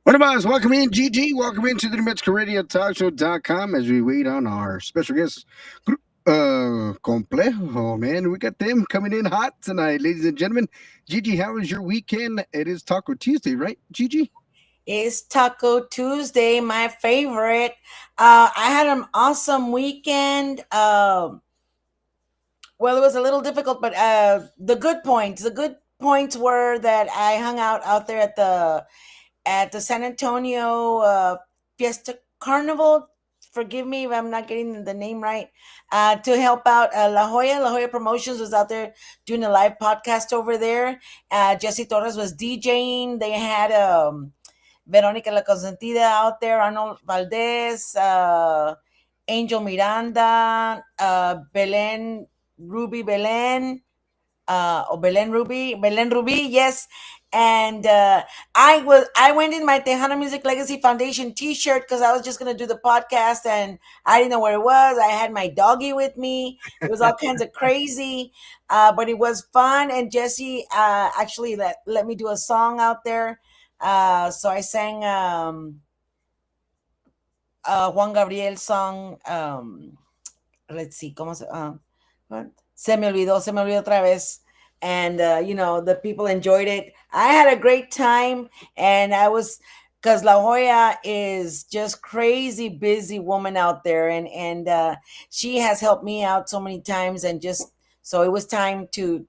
What about us? Welcome in, GG. Welcome into the New Mexico Radio Talk Show.com as we wait on our special guest, Complejo. Oh, man, we got them coming in hot tonight, ladies and gentlemen. Gigi, how was your weekend? It is Taco Tuesday, right, Gigi? It's Taco Tuesday, my favorite. I had an awesome weekend. Well, it was a little difficult, but the good points were that I hung out there at the San Antonio Fiesta Carnival. Forgive me if I'm not getting the name right. To help out La Jolla. La Jolla Promotions was out there doing a live podcast over there. Jesse Torres was DJing. They had Veronica La Consentida out there, Arnold Valdez, Angel Miranda, Belen Ruby Belen, or Belen Ruby, yes. And I went in my Tejano Music Legacy Foundation T-shirt because I was just gonna do the podcast and I didn't know where it was. I had my doggy with me. It was all kinds of crazy, but it was fun. And Jesse actually let me do a song out there. So I sang Juan Gabriel song. Let's see, ¿cómo se? What? Se me olvidó otra vez. And the people enjoyed it. I had a great time, and because La Jolla is just crazy busy woman out there, and she has helped me out so many times, and just so it was time to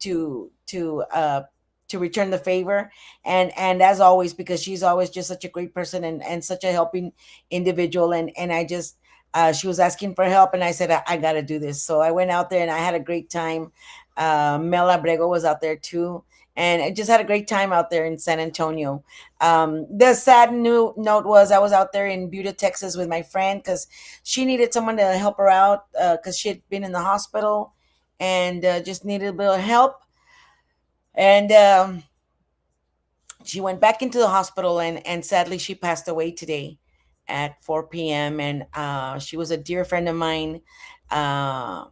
return the favor, and as always, because she's always just such a great person and such a helping individual, and I just she was asking for help, and I said I got to do this. So I went out there and I had a great time. Mel Abrego was out there too, and I just had a great time out there in San Antonio. The sad new note was I was out there in Buda, Texas, with my friend because she needed someone to help her out because she had been in the hospital and just needed a bit of help. And she went back into the hospital, and sadly she passed away today at 4 p.m. And she was a dear friend of mine. Uh,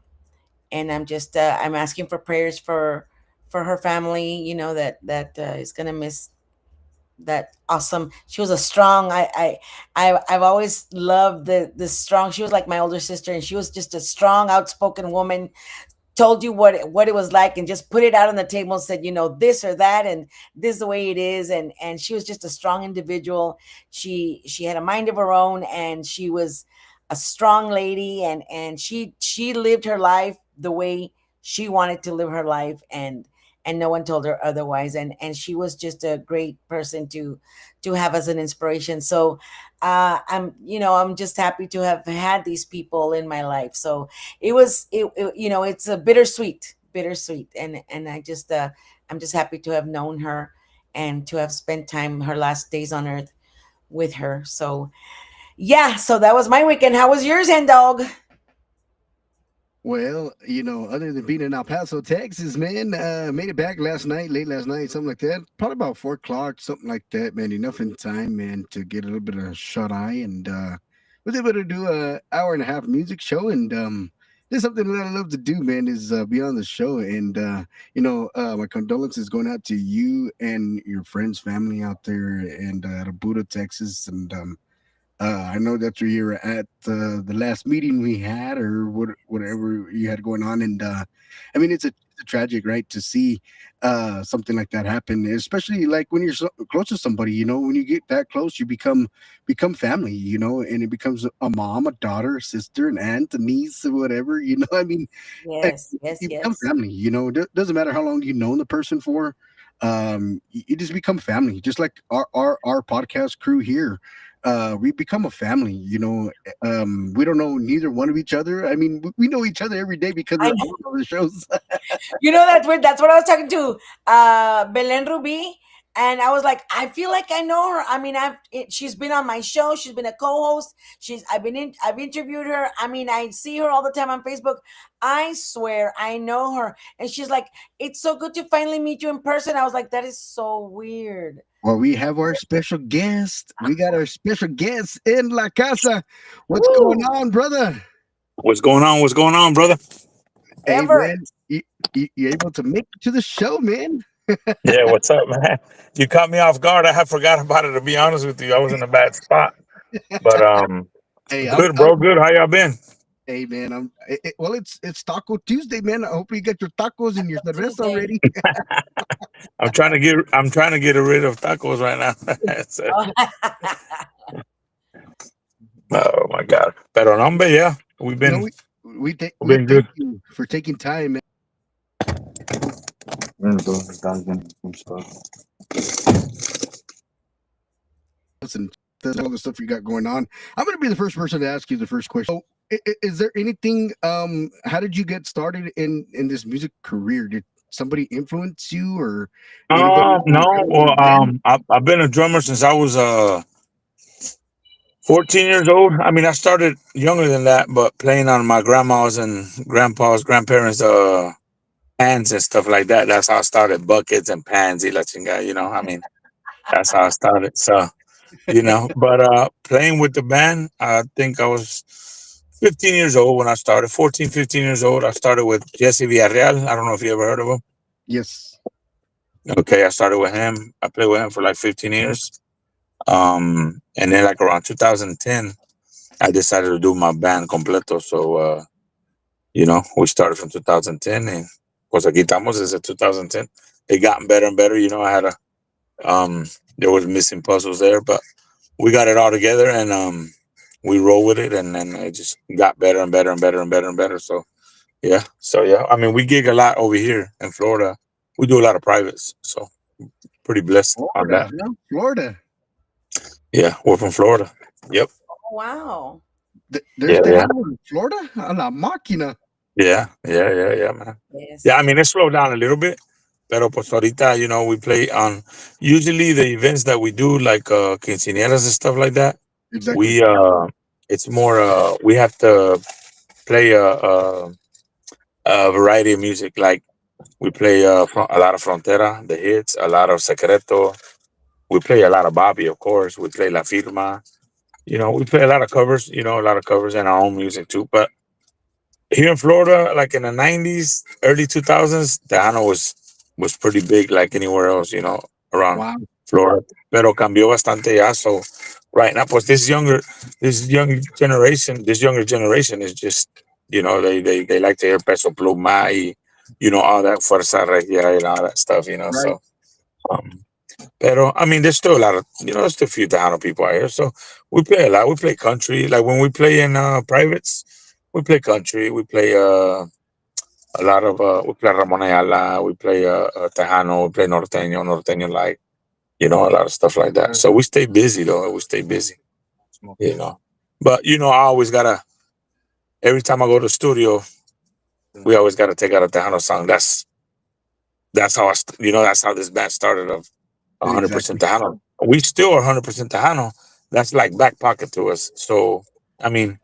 and I'm asking for prayers for her family. That is gonna miss that awesome. She was a strong. I've always loved the strong. She was like my older sister, and she was just a strong, outspoken woman. Told you what it was like and just put it out on the table and said, this or that, and this is the way it is. And she was just a strong individual. She had a mind of her own, and she was a strong lady, and she lived her life the way she wanted to live her life, and no one told her otherwise. And she was just a great person to have as an inspiration. So I'm just happy to have had these people in my life. So it's a bittersweet, and I'm just happy to have known her and to have spent time her last days on earth with her. So yeah, so that was my weekend. How was yours, Hen Dog? Well, other than being in El Paso, Texas, man, made it back last night, late last night, something like that. Probably about 4 o'clock, something like that, man. Enough in time, man, to get a little bit of shut eye, and was able to do a hour and a half music show. And there's something that I love to do, man, is be on the show. And my condolences going out to you and your friends, family out there, and out of Buda, Texas, and I know that you were at the last meeting we had, or whatever you had going on, and I mean, it's a tragic, right, to see something like that happen, especially like when you're so close to somebody. When you get that close, you become family, and it becomes a mom, a daughter, a sister, an aunt, a niece, or whatever. I mean, eh, Yes, yes, you become yes. family. Doesn't matter how long you've known the person for. You just become family, just like our podcast crew here. We become a family. We don't know neither one of each other. I mean, we know each other every day because I we're on the shows. that's what I was talking to Belen Ruby, and I was like, I feel like I know her. I mean, she's been on my show. She's been a co-host. I've interviewed her. I mean, I see her all the time on Facebook. I swear I know her. And she's like, it's so good to finally meet you in person. I was like, that is so weird. Well, we have our special guest. We got our special guest in La Casa. What's going Woo! on, brother? What's going on? What's going on, brother? Hey, Ever. man, you able to make it to the show, man? Yeah, what's up, man? You caught me off guard. I had forgot about it. To be honest with you, I was in a bad spot. But Hey, good, bro. Good. How y'all been? hey man, well, it's Taco Tuesday, man. I hope you get your tacos and your cerveza Tuesday. ready. I'm trying to get rid of tacos right now. So, Oh, oh my god. Pero no, hombre, yeah, No, we've we been thank good. you for taking time, man. And all the stuff you got going on. I'm going to be the first person to ask you the first question. So, is there anything? How did you get started in this music career? Did somebody influence you, or anybody No. ever in a Well, band? I've been a drummer since I was 14 years old. I mean, I started younger than that, but playing on my grandma's and grandparents' pans and stuff like that. That's how I started. Buckets and pans, y la chingada, you know. I mean, that's how I started. So, but playing with the band, I think I was 15 years old when I started. 14, 15 years old. I started with Jesse Villarreal. I don't know if you ever heard of him. Yes. Okay, I started with him. I played with him for like 15 years. And then like around 2010, I decided to do my band completo. So, we started from 2010 and pues aquí estamos desde 2010. It gotten better and better. I had there was missing puzzles there, but we got it all together and we roll with it, and then it just got better and better and better and better and better. So yeah, I mean, we gig a lot over here in Florida. We do a lot of privates, so pretty blessed on Florida, that. huh? Florida. Yeah, we're from Florida. Yep. wow. There's Yeah, yeah, Tejano in Florida. A la máquina. yeah, man. Yeah, I Yes. mean, it slowed down a little bit, pero pues ahorita, we play on usually the events that we do, like quinceañeras and stuff like that. Exactly. We it's more we have to play a variety of music. Like we play a lot of frontera, the hits, a lot of secreto. We play a lot of Bobby, of course. We play La Firma. We play a lot of covers. A lot of covers and our own music too. But here in Florida, like in the '90s, early 2000s, Tejano was pretty big, like anywhere else. Around Wow. Florida. Pero cambió bastante ya. So right now, pues this younger generation is just, they like to hear Peso Pluma, y, all that Fuerza Regia and all that stuff. Right. So. Um, Pero I mean, there's still a lot of there's still a few Tejano people out here. So we play a lot. We play country. Like when we play in privates, we play country. We play a lot of we play Ramon Ayala. We play Tejano. We play norteño like a lot of stuff like that. So we stay busy though. We stay busy. You know, but I always gotta every time I go to the studio, we always gotta take out a Tejano song. That's how that's how this band started. 100% Exactly. Tejano. We still are 100% Tejano. That's like back pocket to us. So I mean,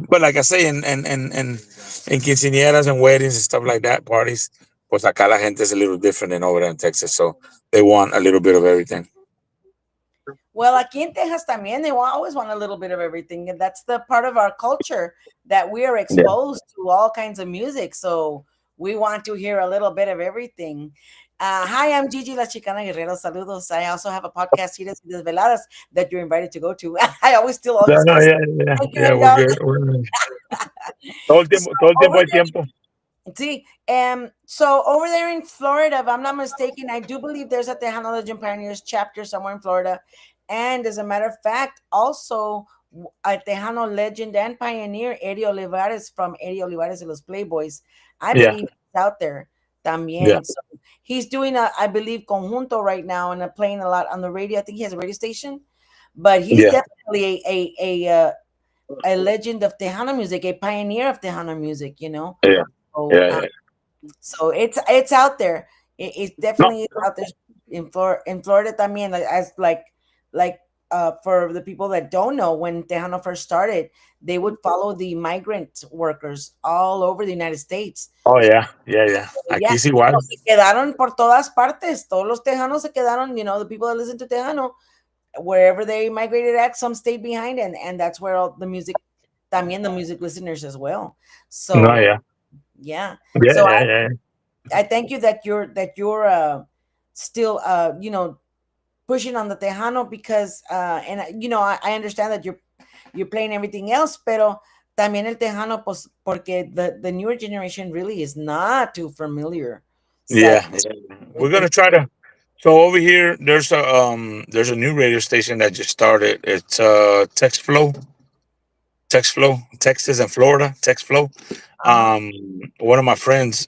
but like I say, in quinceañeras and weddings and stuff like that, parties, pues acá la gente is a little different than over there in Texas. So they want a little bit of everything. Well, aquí en Texas también, always want a little bit of everything. And that's the part of our culture that we are Yeah. exposed to all kinds of music. So we want to hear a little bit of everything. Hi, I'm Gigi La Chicana Guerrero. Saludos. I also have a podcast, Citas y Desveladas, that you're invited to go to. I always steal all Yeah, these no, guys. Thank you, yeah, we're dog. good. So Todo el tiempo over hay tiempo. See, so over there in Florida, if I'm not mistaken, I do believe there's a Tejano Legend Pioneers chapter somewhere in Florida. And as a matter of fact, also a Tejano legend and pioneer, Eddie Olivares from Eddie Olivares and Los Playboys. I Yeah, believe he's out there yeah, también. So he's doing I believe, conjunto right now and playing a lot on the radio. I think he has a radio station, but he's yeah, definitely a legend of Tejano music, a pioneer of Tejano music, yeah, So yeah, yeah. so it's out there. It No, definitely is out there in Florida también. As like for the people that don't know, when Tejano first started, they would follow the migrant workers all over the United States. oh yeah. Aquí Yeah, es igual. so se quedaron por todas partes. Todos los Tejanos se quedaron. The people that listen to Tejano, wherever they migrated at, some stayed behind, and that's where all the music, también the music listeners as well. No, So yeah, yeah. yeah, So yeah, yeah. I thank you that you're still pushing on the Tejano because and I understand that you're playing everything else, pero también el Tejano, pues, porque the newer generation really is not too familiar, Yeah, sadly, yeah. We're with the. gonna try to. So over here, there's a new radio station that just started. It's Texas and Florida, Text Flow. Uh-huh. One of my friends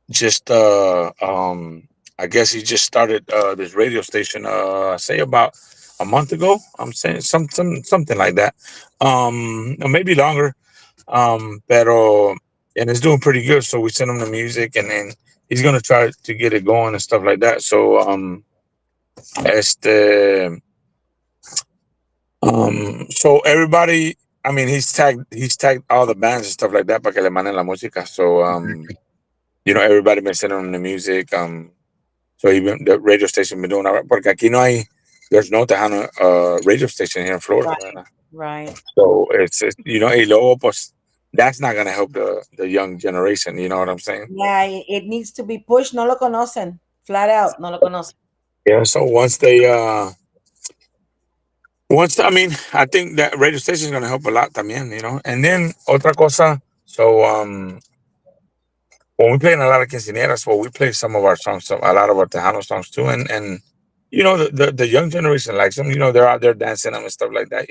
just I guess he just started this radio station say about a month ago. I'm saying something like that. Or maybe longer. Pero and it's doing pretty good. So we sent him the music, and then he's gonna try to get it going and stuff like that. So este so everybody, I mean, he's tagged all the bands and stuff like that para que le manden la música. So Exactly. everybody been sending him the music. So even the radio station been doing all right. Porque aquí no hay, there's no Tejano radio station here in Florida. Right, right. So it's y luego pues that's not gonna help the young generation. You know what I'm saying? Yeah, it needs to be pushed. No lo conocen, flat out, no lo conocen. Yeah. So once I mean, I think that radio station is gonna help a lot también. And then otra cosa. So when we play in a lot of quinceañeras, well, we play some of our songs, a lot of our Tejano songs too, and the young generation likes them. They're out there dancing them and stuff like that.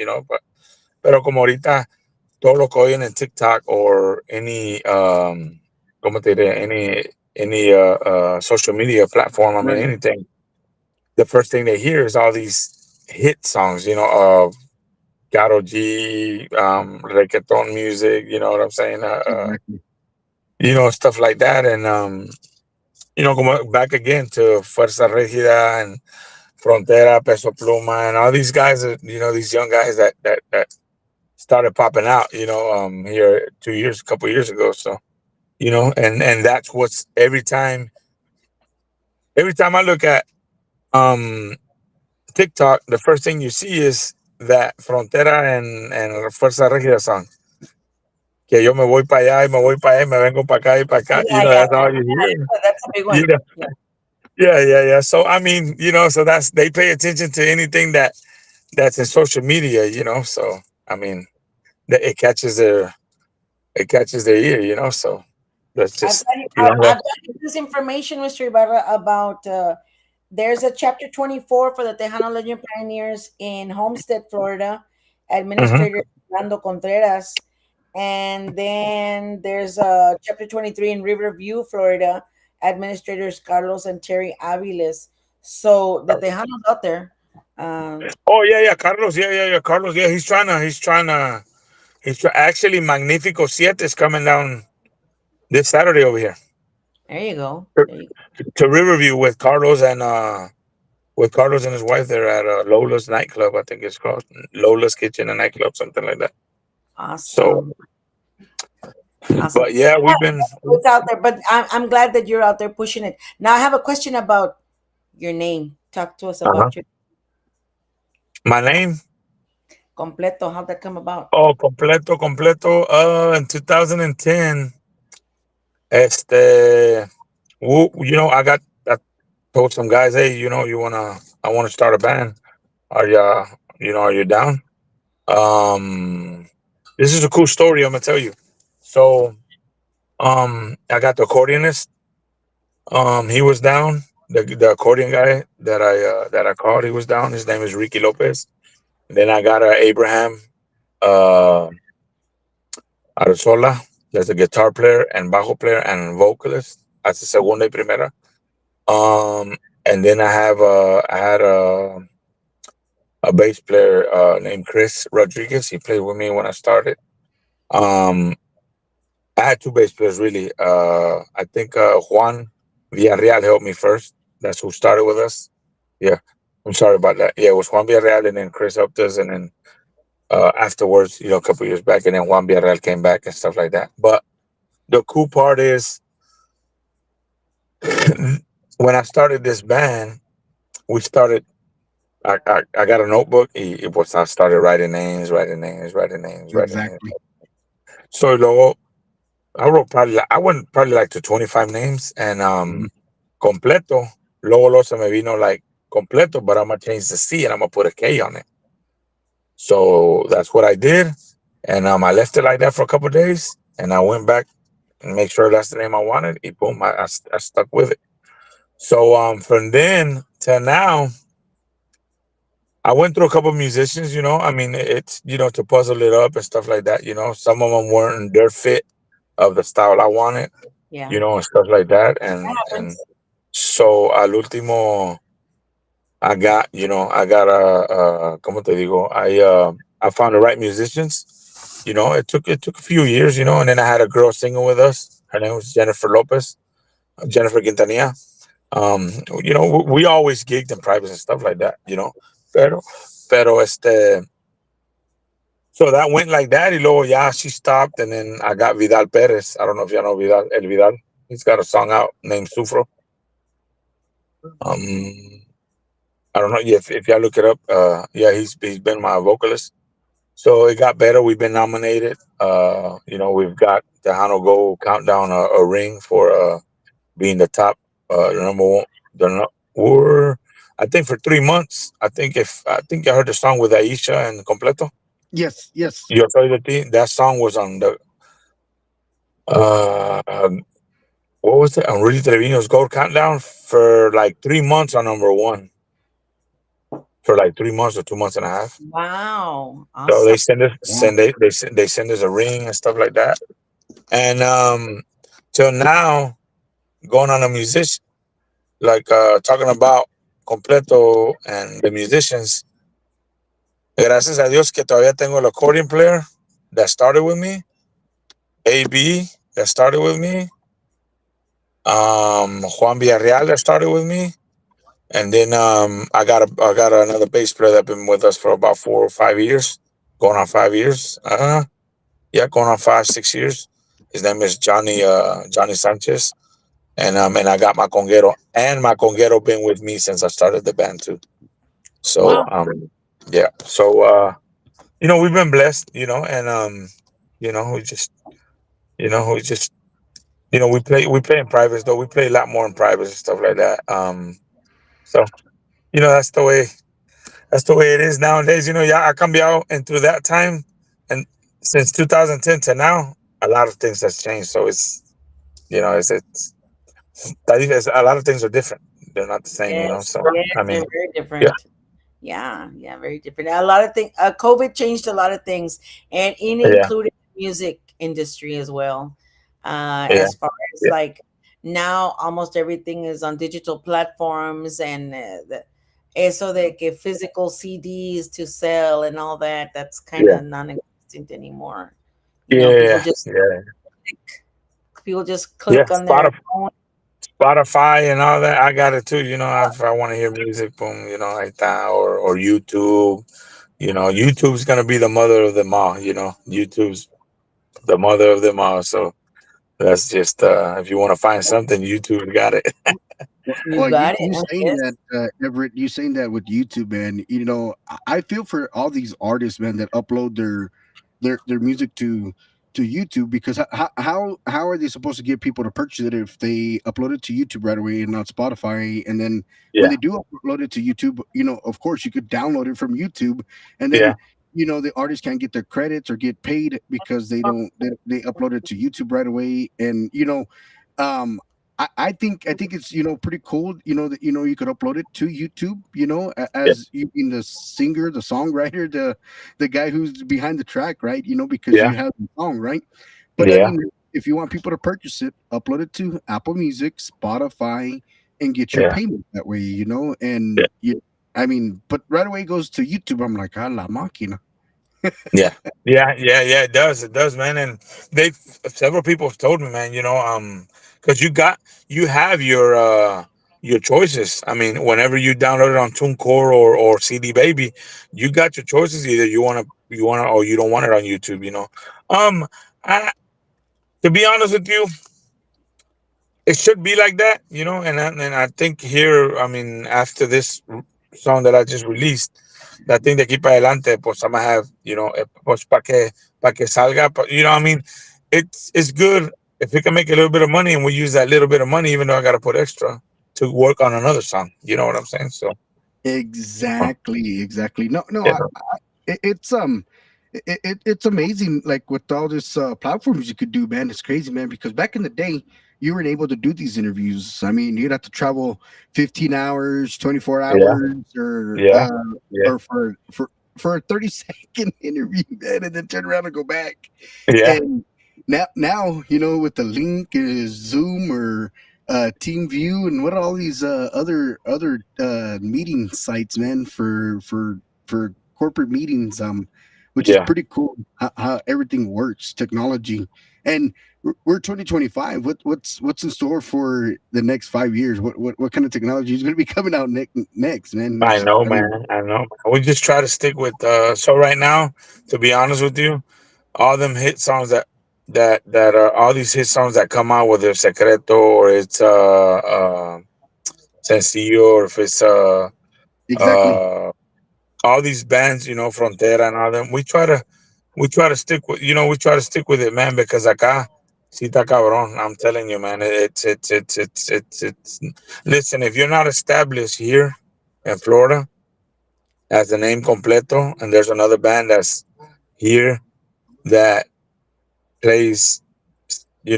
Pero como ahorita todo lo que oyen en TikTok or any como te diré, any social media platform, I mean Right. anything, the first thing they hear is all these hit songs, of Garo G, reggaeton music, you know what I'm saying? Exactly. Stuff like that. And como back again to Fuerza Regida and Frontera, Peso Pluma, and all these guys, these young guys that started popping out, here 2 years, a couple years ago. So, and that's what's every time I look at um TikTok, the first thing you see is that Frontera and Fuerza Regida song. Que yo me voy para allá y me voy para allá y me vengo para acá y para acá. Yeah, yeah, That's all you hear. that's a big You one. know, Yeah. yeah, yeah, yeah. So I mean, so they pay attention to anything that's in social media. So I mean, it catches their ear. So that's I've just got, I've got this information, Mr. Ibarra, about there's a chapter 24 for the Tejano Legend Pioneers in Homestead, Florida, Mhm. Administrator Fernando Contreras. And then there's a chapter 23 in Riverview, Florida, administrators Carlos and Terry Aviles. So the Tejanos out there. Oh yeah, yeah, Carlos. Yeah, yeah, yeah, Carlos. Yeah, actually Magnifico Siete is coming down this Saturday over here There you go. to, There you go. to Riverview with Carlos and his wife. They're at Lola's nightclub, I think it's called Lola's Kitchen and Nightclub, something like that. So, Awesome. Awesome. but yeah, Yeah, we've been. it's out there, but I'm glad that you're out there pushing it. Now I have a question about your name. Talk to us Uh-huh. about your My name. completo. How'd that come about? Oh, completo. In 2010, este, I told some guys, hey, I wanna start a band. Are you down? Um, this is a cool story. I'm gonna tell you. So, I got the accordionist. He was down. The accordion guy that I called, he was down. His name is Ricky Lopez. Then I got Abraham uh, Arzola. That's a guitar player and bajo player and vocalist. That's the segunda y primera. And then I had a bass player named Chris Rodriguez. He played with me when I started. Um, I had two bass players really. I think Juan Villarreal helped me first. That's who started with us. Yeah, I'm sorry about that. Yeah, it was Juan Villarreal, and then Chris helped us, and then afterwards, a couple years back, and then Juan Villarreal came back and stuff like that. But the cool part is when I started this band, we started. I got a notebook. I started writing names, writing names, writing names, writing names. Exactly. So luego I wrote I went probably like to 25 names, and Mhm. completo. Luego lo se me vino like completo, but I'm gonna change the C and I'm gonna put a K on it. So that's what I did, and I left it like that for a couple of days, and I went back and make sure that's the name I wanted. And boom, I stuck with it. So from then to now, I went through a couple of musicians. I mean, it's to puzzle it up and stuff like that. Some of them weren't their fit of the style I wanted. Yeah. And stuff like that, That and happens. so al último I got como te digo, I found the right musicians. It took a few years, and then I had a girl singing with us. Her name was Jennifer Lopez, Jennifer Quintanilla. Um, we always gigged in private and stuff like that. Pero, pero so that went like that. Y luego yeah, she stopped, and then I got Vidal Perez. I don't know if you know Vidal, El Vidal. He's got a song out named Sufro. Um, I don't know if y'all look it up. Yeah, he's been my vocalist. So it got better. We've been nominated. We've got the Hano Gold Countdown a ring for being the top number one. We're I think for 3 months. I think I heard the song with Aisha and Completo. Yes, yes. Yo soy de ti. That song was on the uh what was it? On Rudy Trevino's Gold Countdown for like 3 months on number one for like 3 months or 2 months and a half. Wow. So Awesome. they send us Wow. they send us a ring and stuff like that. And till now, going on a musician like talking about Completo and the musicians. Gracias a Dios que todavía tengo el accordion player that started with me, AB that started with me, Juan Villarreal that started with me, and then I got another bass player that been with us for about 4 or 5 years, going on 5 years. Yeah, going on 5 6 years. His name is Johnny Sanchez, and I got my conguero, and my conguero been with me since I started the band too. So Wow. yeah, so we've been blessed, and we just we just we play in privates though. We play a lot more in privates and stuff like that. So that's the way it is nowadays. Yeah, I cambiado, and through that time, and since 2010 to now, a lot of things has changed. So it's a lot of things are different. They're not the same. Yes. So Yes. I They're mean, very yeah, different. Yeah. Yeah. Very different. A lot of things. COVID changed a lot of things, and it yeah, included the music industry as well. yeah, As far as yeah, like now, almost everything is on digital platforms, and eso de que physical CDs to sell and all that. That's kind yeah, of non-existent anymore. People yeah, just yeah, yeah. click on their phone. Spotify and all that. I got it too. If I want to hear music, boom, like that, or YouTube. YouTube's gonna be the mother of them all. YouTube's the mother of them all. So that's just if you want to find something, YouTube got it. You Well, you got it. you Huh? saying Yes. that, Everett, you saying that with YouTube, man. I feel for all these artists, man, that upload their music to YouTube, because how are they supposed to get people to purchase it if they upload it to YouTube right away and not Spotify? And then when Yeah, they do upload it to YouTube, of course you could download it from YouTube, and yeah, then the artists can't get their credits or get paid because they upload it to YouTube right away. And um I think it's pretty cool, that you could upload it to YouTube, yeah, as you being the singer, the songwriter, the guy who's behind the track, right? Because yeah, you have the song, right? But I yeah, mean, if you want people to purchase it, upload it to Apple Music, Spotify, and get your yeah, payment that way, yeah. and I mean, but right away it goes to YouTube. I'm like, ah, la máquina. Yeah, yeah, yeah, yeah. It does, man. And they several people have told me, man. Because you have your choices. I mean, whenever you download it on TuneCore or CD Baby, you got your choices. Either you wanna, or you don't want it on YouTube. I to be honest with you, it should be like that. And I think here, I mean, after this song that I just released, that thing de aquí para adelante, pues I'm gonna have, pues para que salga, I mean, it's good if we can make a little bit of money and we use that little bit of money, even though I gotta put extra. to work on another song. You know what I'm saying? So Exactly, exactly. No, no, yeah, it's it's amazing. Like with all this platforms you could do, man. It's crazy, man. Because back in the day, you weren't able to do these interviews. I mean, you'd have to travel 15 hours, 24 yeah, hours, yeah, yeah, or for a 30-second interview, man, and then turn around and go back. yeah, And now you know, with the link is Zoom or Team View and what are all these other meeting sites, man, for corporate meetings, which is yeah. pretty cool how everything works, technology. And we're 2025. What's in store for the next 5 years? What kind of technology is going to be coming out next, man? I know, I mean, man. I know. We just try to stick with. So right now, to be honest with you, all them hit songs that are all these hit songs that come out, whether it's Secreto or it's Sencillo, or if it's exactly. uh all these bands, Frontera and all them. We try to stick with, we try to stick with it, man, because acá sí está cabrón. I'm telling you, man. It's. Listen, if you're not established here in Florida as the name Completo, and there's another band that's here that plays, a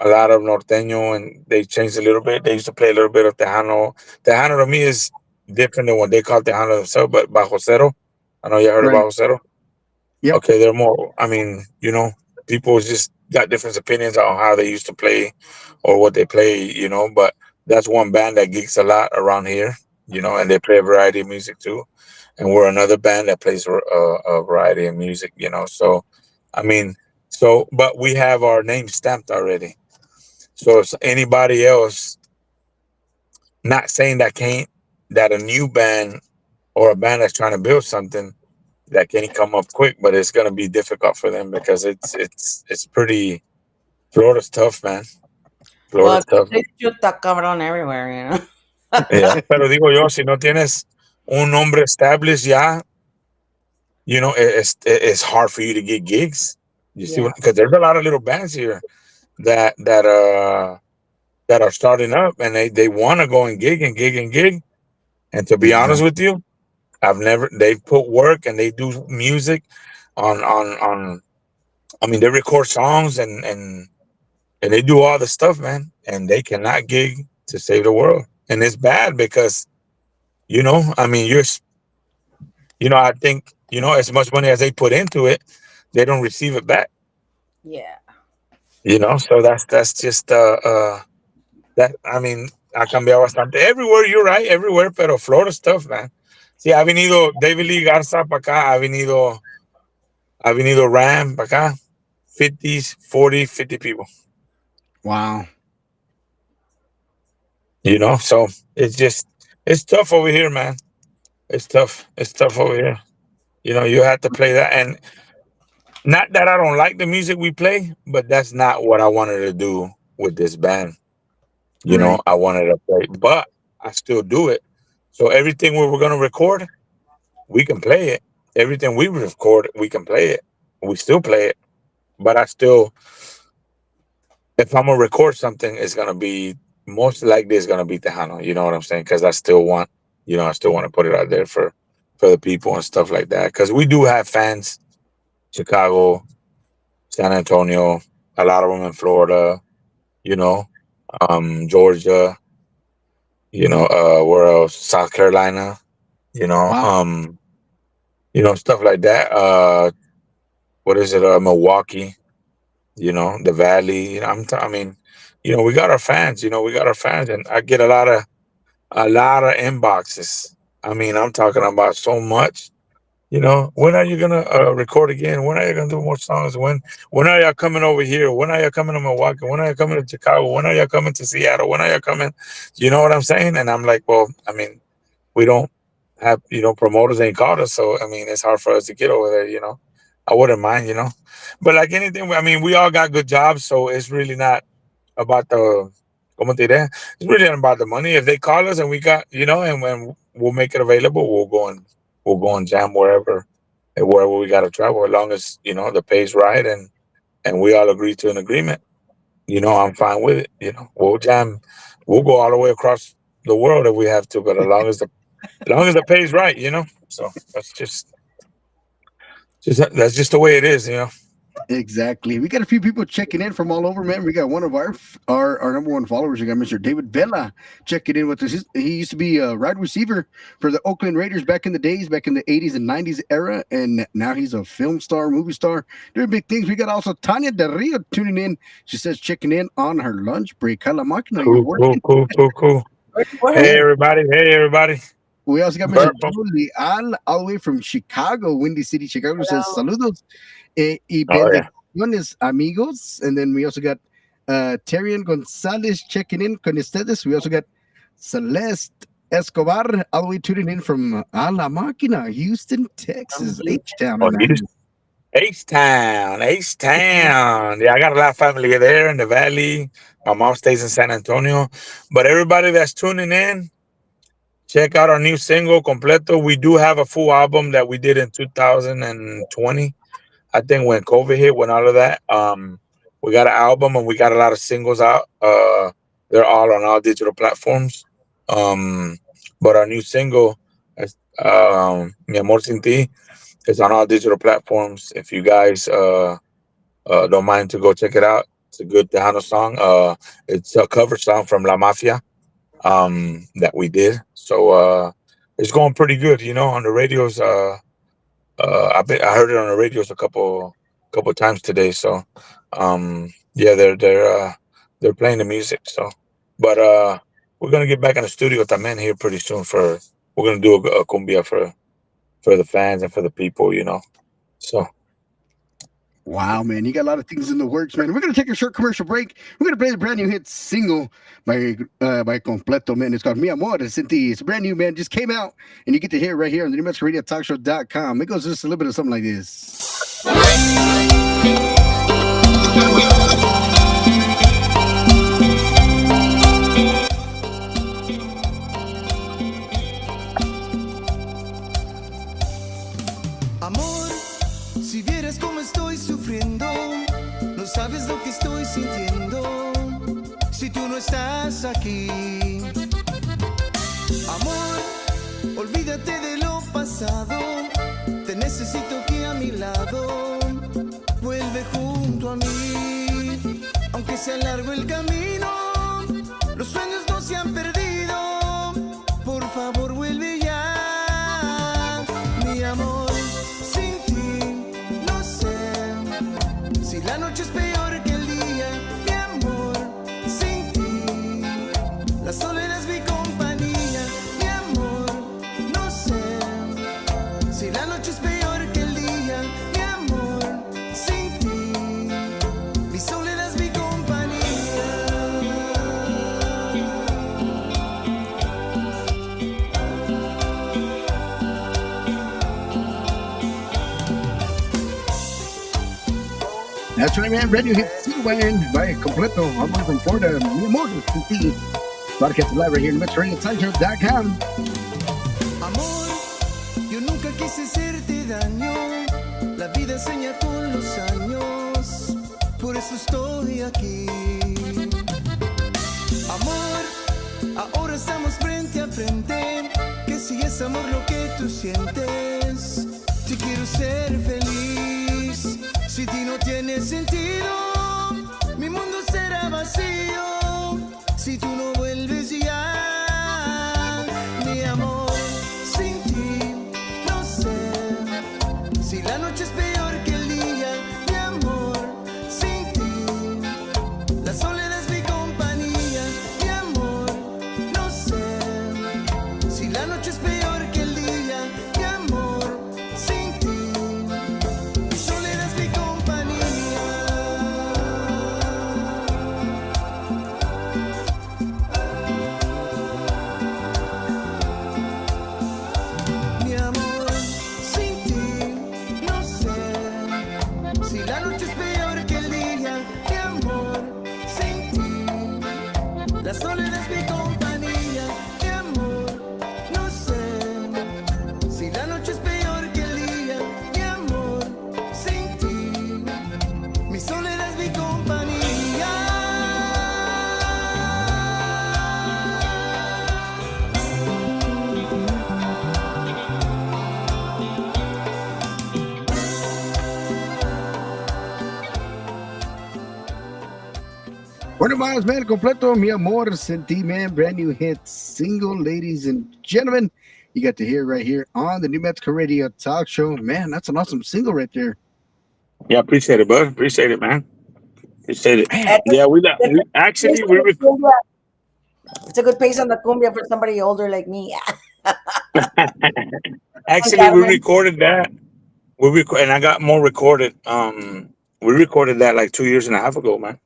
lot of norteño, and they changed a little bit. They used to play a little bit of Tejano. Tejano to me is different than what they call Tejano themselves, but Bajo Cero. I know you heard of Right. Bajo Cero. Yep. Okay, they're more. I mean, people just got different opinions on how they used to play or what they play. But that's one band that geeks a lot around here. And they play a variety of music too. And we're another band that plays a variety of music. So I mean, but we have our name stamped already. So if anybody else, not saying that a new band or a band that's trying to build something that can come up quick, but it's gonna be difficult for them because it's pretty. Florida's tough, man. Well, Florida's tough. they shoot that cabrón everywhere, you know. Yeah, pero digo yo, si no tienes un nombre established ya, it's hard for you to get gigs. You see, Yeah, because there's a lot of little bands here that are starting up, and they want to go and gig and gig and gig. And to be honest Exactly. with you, they've put work and they do music on. I mean, they record songs and they do all the stuff, man, and they cannot gig to save the world. And it's bad because, I mean, I think, as much money as they put into it, they don't receive it back. yeah. So that's just that. I mean, ha cambiado bastante everywhere. You're right, everywhere, pero Florida's tough, man. Sí, ha venido David Lee Garza para acá, ha venido Ram para acá, 50s, 40, 50 people. Wow. So it's tough over here, man. It's tough. It's tough over here. You have to play that. And not that I don't like the music we play, but that's not what I wanted to do with this band. Right. I wanted to play, but I still do it. So everything we were going to record, we can play it. Everything we record, we can play it. We still play it. But if I'm going to record something, it's going to be most likely it's going to be Tejano. You know what I'm saying? Because I still want to put it out there for the people and stuff like that. Because we do have fans, Chicago, San Antonio, a lot of them in Florida, you know, Georgia, where else? South Carolina, you know, Wow. um, stuff like that. What is it? Milwaukee, the Valley. I mean, we got our fans. We got our fans, and I get a lot of inboxes. I mean, I'm talking about so much. When are you gonna record again? When are you gonna do more songs? When are y'all coming over here? When are y'all coming to Milwaukee? When are you coming to Chicago? When are y'all coming to Seattle? When are y'all coming? You know what I'm saying? And I'm like, well, I mean, we don't have promoters ain't called us, so I mean, it's hard for us to get over there. I wouldn't mind, but like anything, I mean, we all got good jobs, so it's really not about the como te diré, it's really not about the money. If they call us and we got, and when we'll make it available, we'll go and jam wherever we gotta travel, as long as the pay's right and we all agree to an agreement. I'm fine with it. We'll jam, we'll go all the way across. the world if we have to, but as long as the pay's right, So that's just the way it is. Exactly. We got a few people checking in from all over, man. We got one of our number one followers. We got Mr. David Vela checking in with us. He used to be a wide receiver for the Oakland Raiders back in the days, back in the 80s and 90s era, and now he's a film star, movie star, doing big things. We got also Tanya Del Rio tuning in. She says checking in on her lunch break. Hala Makina, you're Cool, cool, working. cool, cool, cool. Word. Hey everybody! Hey everybody! We also got Mr. Burp 'em. Julie Al, all the way from Chicago, Windy City, Chicago. Says Hello. saludos y Oh yeah. bendiciones, amigos. And then we also got Terrian Gonzalez checking in con ustedes. We also got Celeste Escobar, all the way tuning in from A La Máquina, Houston, Texas, H-Town. Oh, H-Town, H-Town. Yeah, I got a lot of family there in the Valley. My mom stays in San Antonio. But everybody that's tuning in, check out our new single, Completo. We do have a full album that we did in 2020. I think when COVID hit, when all of that, we got an album and we got a lot of singles out. They're all on all digital platforms. But our new single, Mi Amor Sin Ti, is on all digital platforms. If you guys don't mind to go check it out, it's a good Tejano song. It's a cover song from La Mafia that we did. So it's going pretty good, on the radios. I heard it on the radios a couple times today. So yeah, they're playing the music. So, but we're gonna get back in the studio también here pretty soon. We're gonna do a cumbia for the fans and for the people. So Wow, man, you got a lot of things in the works, man. We're gonna take a short commercial break. We're gonna play the brand new hit single by Completo, man. It's called Mi Amor Sin Ti. It's brand new, man. Just came out, and you get to hear it right here on the New Mexico Radio Talk Show.com. It goes just a little bit of something like this. Amor, si vieras cómo estoy sufriendo, no sabes lo que estoy sintiendo, si tú no estás aquí. Amor, olvídate de lo pasado, te necesito aquí a mi lado, vuelve junto a mí, aunque sea largo el camino, los sueños no se han perdido, por favor vuelve ya, mi amor. La noche es peor que el día, mi amor, sin ti. La soledad es mi compañía, mi amor, no sé. Si la noche es peor que el día, mi amor, sin ti. Mi soledad es mi compañía. That's right, man. Brand new hit single by Completo. I'm from Florida. Mi Amor Sin Ti. Podcast live right here in MetroRadioTalkShow.com. Amor, yo nunca quise hacerte daño. La vida enseña con los años. Por eso estoy aquí. Amor, ahora estamos frente a frente. Que si es amor lo que tú sientes, te quiero ser feliz. Si ti no tiene sentido, mi mundo será vacío. Si tú no vuelves ya, mi amor, sin ti, no sé. Si la noche es peor que el día, mi amor, sin ti. La soledad es mi compañía, mi amor, no sé. Si la noche es peor que el día, mi amor, sin ti. Mi soledad es mi compañía. Bueno más, man, completo, mi amor, senti, man, brand new hit single, ladies and gentlemen. You got to hear right here on the New Mexico Radio Talk Show. Man, that's an awesome single right there. Yeah, appreciate it, bud. Appreciate it, man. Appreciate it. Man, That's Yeah, a we good pace actually on we the cumbia. It's a good pace on the cumbia for somebody older like me. And actually we Carmen. recorded that. And I got more recorded. We recorded that like 2 years and a half ago, man.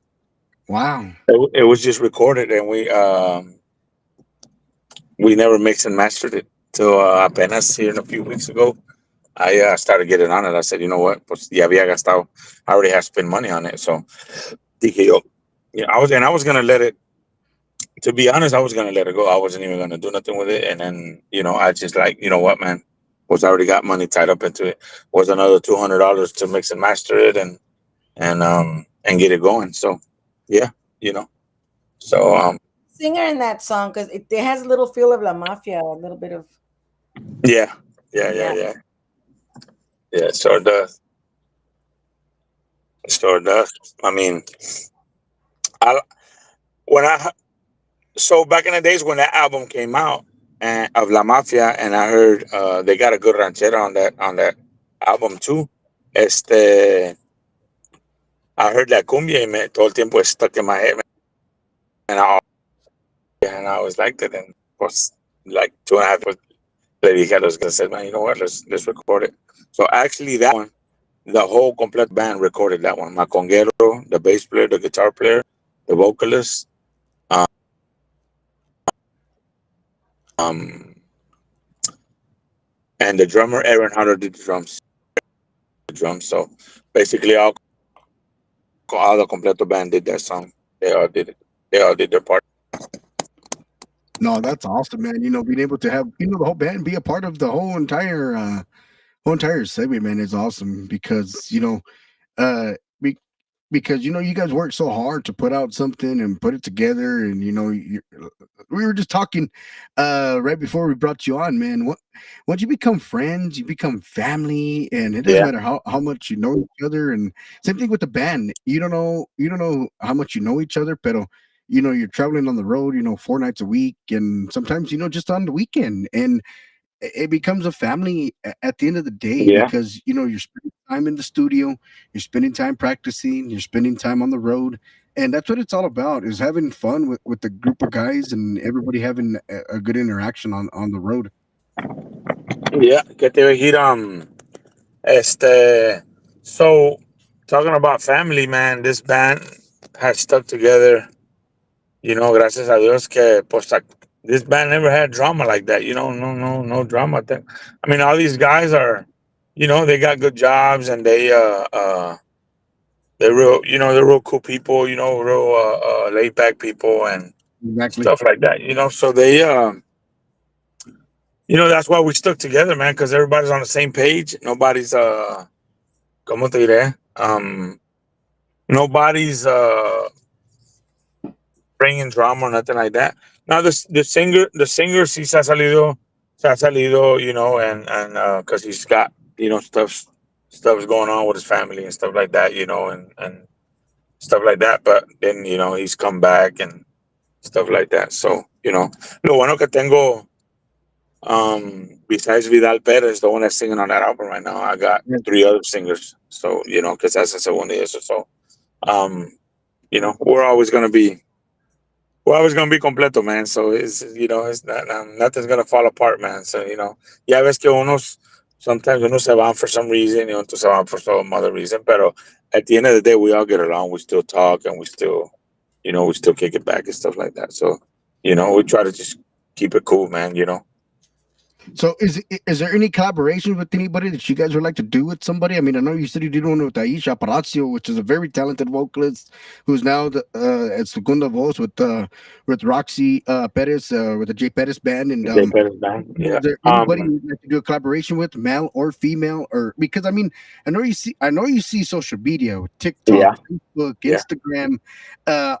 wow. It was just recorded, and we never mixed and mastered it till apenas here a few weeks ago. I started getting on it. I said, you know what? Pues ya había gastado. I already have spent money on it, so dije yo, yeah, I was gonna let it. To be honest, I was gonna let it go. I wasn't even gonna do nothing with it, and then I just like, you know what, man? Was already got money tied up into it. Was another $200 to mix and master it, and get it going. So yeah, you know. So Singer in that song because it has a little feel of La Mafia, a little bit of yeah, yeah, yeah, yeah. yeah, yeah. It sure does. It sure does. I mean, I when I so back in the days when that album came out and of La Mafia, and I heard they got a good ranchera on that album too. Este, I heard that cumbia y todo el tiempo es stuck in my head, man. And I always liked it. And was like 2.5 years, le dije a los guys, said, man, you know what? Let's record it. So actually, that one, the whole complete band recorded that one. My conguero, the bass player, the guitar player, the vocalist, um, and the drummer Aaron Hunter did the drums. So basically, all the completo band did that song. They all did it. They all did their part. No, that's awesome, man. Being able to have, the whole band be a part of the whole entire segment, man, is awesome because, uh, be, because you guys work so hard to put out something and put it together, and we were just talking right before we brought you on, man. Once you become friends, you become family, and it doesn't Yeah, matter how much you know each other. And same thing with the band. You don't know how much you know each other, pero you're traveling on the road, 4 nights a week, and sometimes just on the weekend, and it becomes a family at the end of the day yeah, because you're spending time in the studio, you're spending time practicing, you're spending time on the road, and that's what it's all about, is having fun with the group of guys and everybody having a good interaction on the road. yeah. Que te iba a decir, este, so talking about family, man, this band has stuck together. Gracias a Dios que pues like, this band never had drama like that. No drama thing. I mean, all these guys are, they got good jobs, and they're real, they're real cool people. Real laid back people and Exactly. stuff like that. So they that's why we stuck together, man, because everybody's on the same page. Nobody's ¿cómo te diré? Nobody's bringing drama or nothing like that. Now the singer sí se ha salido, and because he's got stuff's going on with his family and stuff like that, and stuff like that. But then he's come back and stuff like that. So lo bueno que tengo, besides Vidal Perez, the one that's singing on that album right now, I got Yeah. 3 other singers. So because that's the segundo y eso. So um, we're always gonna be completo, man. So it's not, nothing's gonna fall apart, man. So ya ves que sometimes uno se van for some reason, otros se van for some other reason. Pero at the end of the day, we all get along. We still talk, and we still kick it back and stuff like that. So we try to just keep it cool, man. So is there any collaboration with anybody that you guys would like to do with somebody? I mean, I know you said you did one with Aisha Palacio, which is a very talented vocalist who's now at Segunda Voz with Roxy Perez, with the J Perez band. And Jay Pettis band, is yeah. there anybody you'd like to do a collaboration with, male or female? Or because I mean, I know you see social media, TikTok, Yeah, Facebook, yeah, Instagram,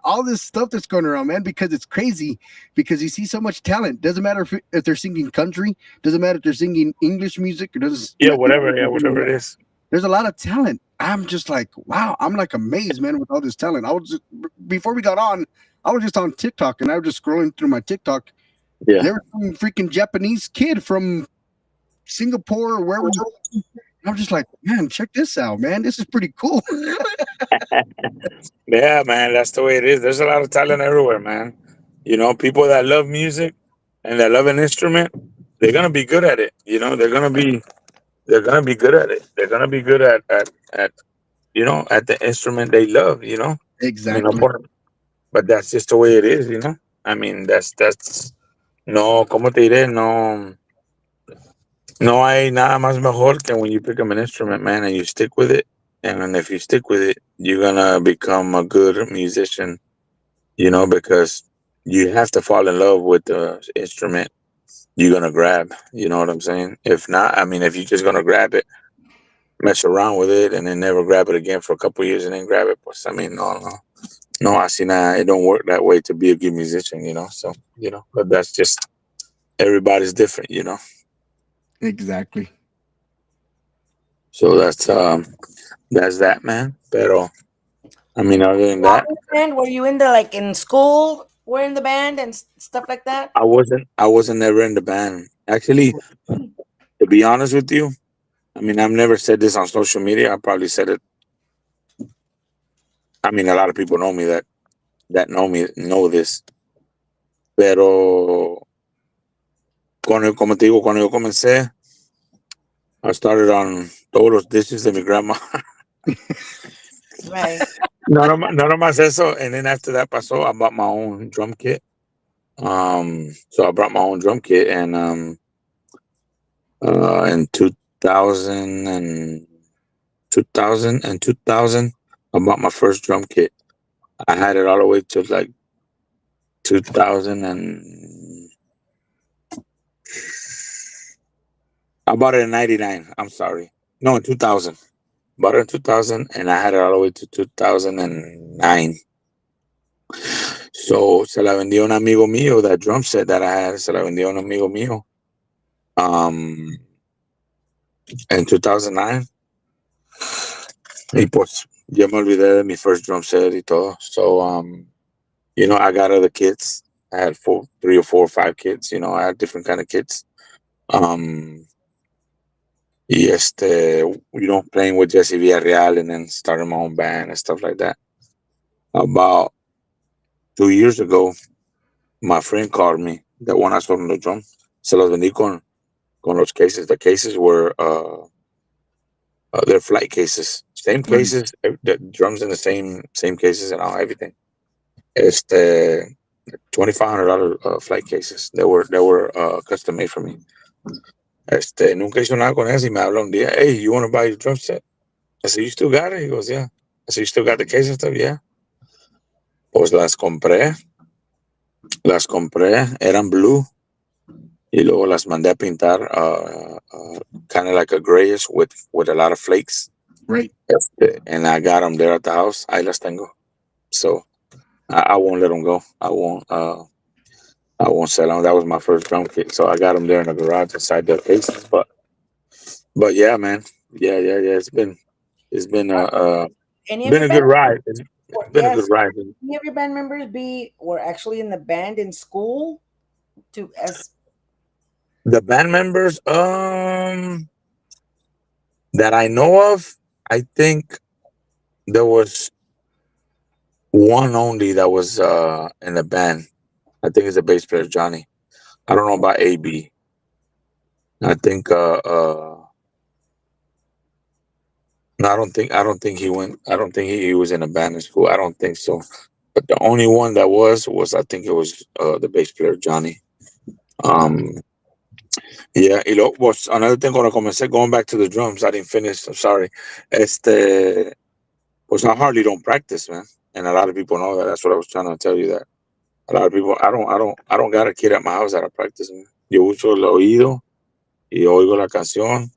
all this stuff that's going around, man, because it's crazy because you see so much talent. Doesn't matter if they're singing country, doesn't matter if they're singing English music, or does yeah. Whatever, yeah, whatever it is. there's a lot of talent I'm just like, wow, I'm like amazed, man, with all this talent. I was just, before we got on, I was just on TikTok and I was just scrolling through my TikTok. Yeah. There was some freaking Japanese kid from Singapore or wherever. I'm just like, man, check this out, man. This is pretty cool. Yeah, man, that's the way it is. There's a lot of talent everywhere, man. You know, people that love music and that love an instrument, they're gonna be good at it. You know, they're gonna be good at it. They're gonna be good at at the instrument they love. You know, Exactly. but that's just the way it is. I mean, that's no, como te diré, no, no hay nada más mejor que when you pick up an instrument, man, and you stick with it. And then if you stick with it, you're gonna become a good musician. Because you have to fall in love with the instrument you're gonna grab. You know what I'm saying? If not, I mean, if you're just gonna grab it, mess around with it, and then never grab it again for a couple years and then grab it, pues, I mean, no, no, no, I see now it don't work that way to be a good musician. So but that's just everybody's different. Exactly. So that's that, man. Pero I mean, other than Well, that, band, were you in the like in school? Were in the band and stuff like that? I wasn't never in the band. Actually, to be honest with you, I mean, I've never said this on social media. I probably said it. I mean, a lot of people know me that know me know this. Pero como te digo, cuando yo comencé, I started on todos los dishes de mi grandma. Right. None of más eso. And then after that pasó, I bought my own drum kit. So I brought my own drum kit, and in 2000 and 2000, I bought my first drum kit. I had it all the way to like 2000 and I bought it in 99. I'm sorry. No, in 2000. Bought it in 2000 and I had it all the way to 2009. So se la vendió un amigo mío, that drum set that I had, se la vendió un amigo mío. Um, in 2009. Y pues, yo me olvidé de mi first drum set y todo. So, I got other kits. I had three or four or five kits. I had different kind of kits. Um, y playing with Jesse Villarreal and then starting my own band and stuff like that. About 2 years ago, my friend called me that when I sold him the drum, se los vendí con los cases. The cases were they're flight cases, same Right. cases, the drums in the same cases and all everything. Este $2,500 flight cases. They were custom made for me. Nunca hizo nada con eso y me habla un día. Hey, you want to buy your drum set? I said, you still got it? He goes, yeah. I said, you still got the case and stuff? Yeah. Pues las compré, eran blue y luego las mandé a pintar, kind of like a grayish with a lot of flakes. Right. And I got them there at the house. Ahí las tengo. So I won't let them go. I won't sell them. That was my first drum kit, so I got them there in the garage inside the cases. But yeah, man, yeah. It's been Any of been your a good band ride. It's been a good yes, ride. any of your band members were actually in the band in school to as The band members, that I know of, I think there was one only that was in the band. I think it's the bass player Johnny. I don't know about AB. I think no, I don't think he went. I don't think he was in a band in school. I don't think so. But the only one that was I think it was the bass player Johnny. Um, yeah, was another thing when I comencé going back to the drums. I didn't finish. I'm sorry. Was I hardly don't practice, man, and a lot of people know that. That's what I was trying to tell you. That a lot of people, I don't got a kid at my house that I practice, man. Yo uso el oído y oigo la canción,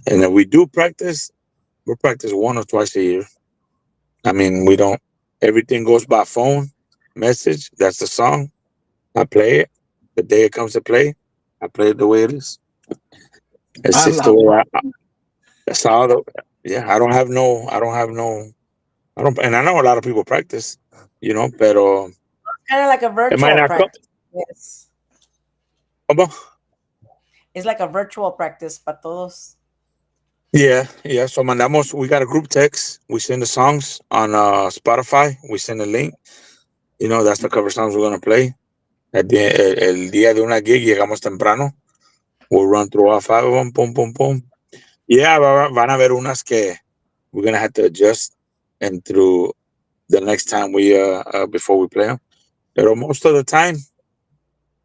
and then we do practice. We practice 1 or 2 a year. I mean, we don't. Everything goes by phone message. That's the song. I play it. The day it comes to play, I play it the way it is. It's I just the love way I. That's how. yeah, I don't, and I know a lot of people practice, pero Kind of like a it might virtual not come. practice. Yes. ¿Cómo? It's like a virtual practice para todos. Yeah, yeah. So mandamos, we got a group text. We send the songs on Spotify. We send a link. That's the cover songs we're gonna play. El día de una gig llegamos temprano. We'll run through all five of them. Pum, pum, pum. Yeah, van a haber unas que we're gonna have to adjust and through the next time before we play them. But most of the time,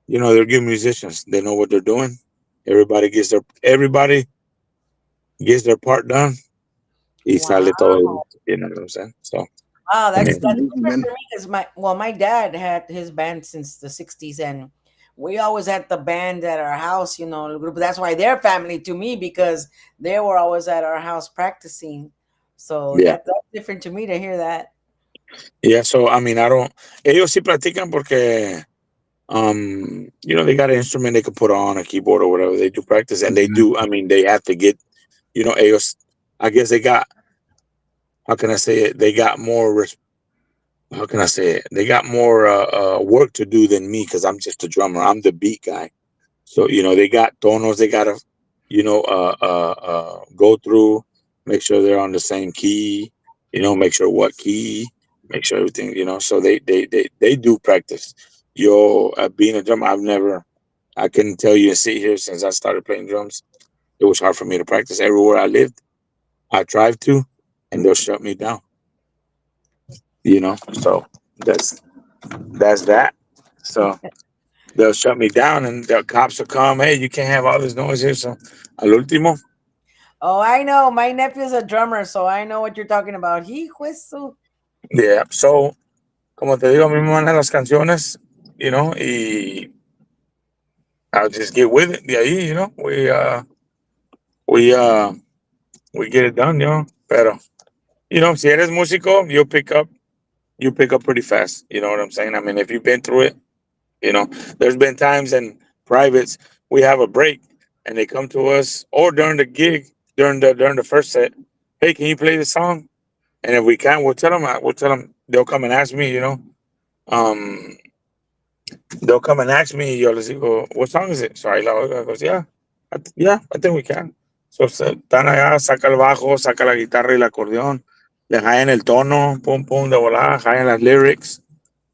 they're good musicians. They know what they're doing. Everybody gets their part done. Y Wow. sale todo bien. You know what I'm saying? So Wow, I that's mean, that's Amazing, different man. for me because my dad had his band since the '60s, and we always had the band at our house. The group. That's why they're family to me because they were always at our house practicing. So yeah. that's different to me to hear that. Yeah, so I mean, I don't. Ellos sí practican porque, they got an instrument they can put on a keyboard or whatever. They do practice, and they do. I mean, they have to get, ellos. I guess they got. How can I say it? They got more. How can I say it? They got more work to do than me because I'm just a drummer. I'm the beat guy. So they got tonos. They got to, go through, make sure they're on the same key. Make sure what key, make sure everything. So they do practice. Being a drummer, I've never. I couldn't tell you and sit here since I started playing drums. It was hard for me to practice everywhere I lived. I drive to, and they'll shut me down. So that's that. So they'll shut me down, and the cops will come. Hey, you can't have all this noise here. So al último, Oh, I know. My nephew's a drummer, so I know what you're talking about. He juezu. yeah. So como te digo, a mí me mandan las canciones, y I'll just get with it. De ahí, we uh we get it done, Pero si eres músico, you pick up pretty fast. You know what I'm saying? I mean, if you've been through it, you know, there's been times in privates we have a break and they come to us or during the gig, during the first set, hey, can you play the song? And if we can, we'll tell them they'll come and ask me, um, they'll come and ask me, yo les digo, what song is it? Sorry, la otra goes, yeah, I think we can. So están allá, saca el bajo, saca la guitarra y el acordeón, le en el tono, pum pum de volada, en las lyrics,